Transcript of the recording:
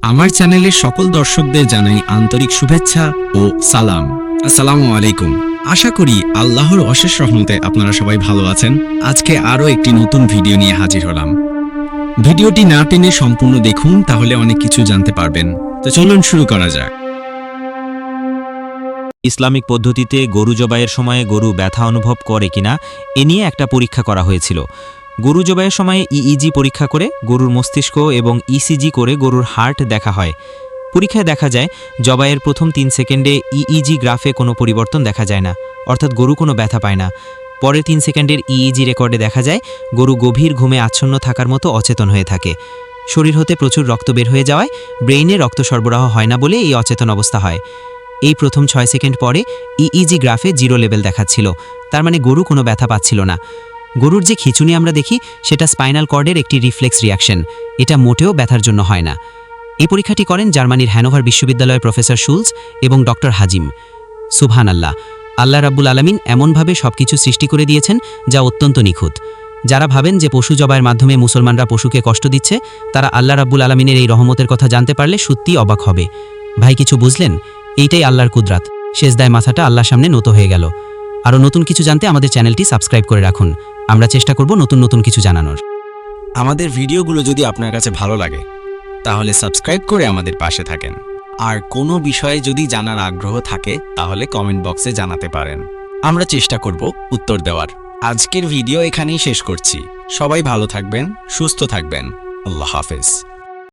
আমার চ্যানেলের সকল দর্শকদের জানাই আন্তরিক শুভেচ্ছা ও সালাম। আসসালামু আলাইকুম। আশা করি আল্লাহর অশেষ রহমতে আপনারা সবাই ভালো আছেন। আজকে আরও একটি নতুন ভিডিও নিয়ে হাজির হলাম। ভিডিওটি না টেনে সম্পূর্ণ দেখুন, তাহলে অনেক কিছু জানতে পারবেন। তো চলুন শুরু করা যাক। ইসলামিক পদ্ধতিতে গরু জবাইয়ের সময় গরু ব্যথা অনুভব করে কিনা এ নিয়ে একটা পরীক্ষা করা হয়েছিল। গরু জবাইয়ের সময় ইইজি পরীক্ষা করে গরুর মস্তিষ্ক এবং ইসিজি করে গরুর হার্ট দেখা হয়। পরীক্ষায় দেখা যায় জবাইয়ের প্রথম 3 সেকেন্ডে ইইজি গ্রাফে কোনো পরিবর্তন দেখা যায় না, অর্থাৎ গরু কোনো ব্যথা পায় না। পরের 3 সেকেন্ডের ইইজি রেকর্ডে দেখা যায় গরু গভীর ঘুমে আচ্ছন্ন থাকার মতো অচেতন হয়ে থাকে। শরীর হতে প্রচুর রক্ত বের হয়ে যাওয়ায় ব্রেইনে রক্ত সরবরাহ হয় না বলে এই অচেতন অবস্থা হয়। এই প্রথম 6 সেকেন্ড পরে ইইজি গ্রাফে 0 লেভেল দেখাচ্ছিল, তার মানে গরু কোনো ব্যথা পাচ্ছিল না। গরুর যে খিঁচুনি আমরা দেখি সেটা স্পাইনাল কর্ডের একটি রিফ্লেক্স রিয়াকশন, এটা মোটেও ব্যথার জন্য হয় না। এই পরীক্ষাটি করেন জার্মানির হ্যানোভার বিশ্ববিদ্যালয়ের প্রফেসর শুলস এবং ডক্টর হাজিম। সুবহানাল্লাহ, আল্লাহ রাব্বুল আলামিন এমনভাবে সবকিছু সৃষ্টি করে দিয়েছেন যা অত্যন্ত নিখুঁত। যারা ভাবেন যে পশু জবাইয়ের মাধ্যমে মুসলমানরা পশুকে কষ্ট দিচ্ছে, তারা আল্লাহ রাব্বুল আলামিনের এই রহমতের কথা জানতে পারলে সত্যিই অবাক হবে। ভাই, কিছু বুঝলেন? এইটাই আল্লাহর কুদরাত। সেজদায় মাথাটা আল্লাহর সামনে নত হয়ে গেল। আরও নতুন কিছু জানতে আমাদের চ্যানেলটি সাবস্ক্রাইব করে রাখুন। আমরা চেষ্টা করব নতুন নতুন কিছু জানানোর। আমাদের ভিডিওগুলো যদি আপনার কাছে ভালো লাগে, তাহলে সাবস্ক্রাইব করে আমাদের পাশে থাকেন। আর কোনো বিষয়ে যদি জানার আগ্রহ থাকে, তাহলে কমেন্ট বক্সে জানাতে পারেন। আমরা চেষ্টা করব উত্তর দেওয়ার। আজকের ভিডিও এখানেই শেষ করছি। সবাই ভালো থাকবেন, সুস্থ থাকবেন। আল্লাহ হাফেজ।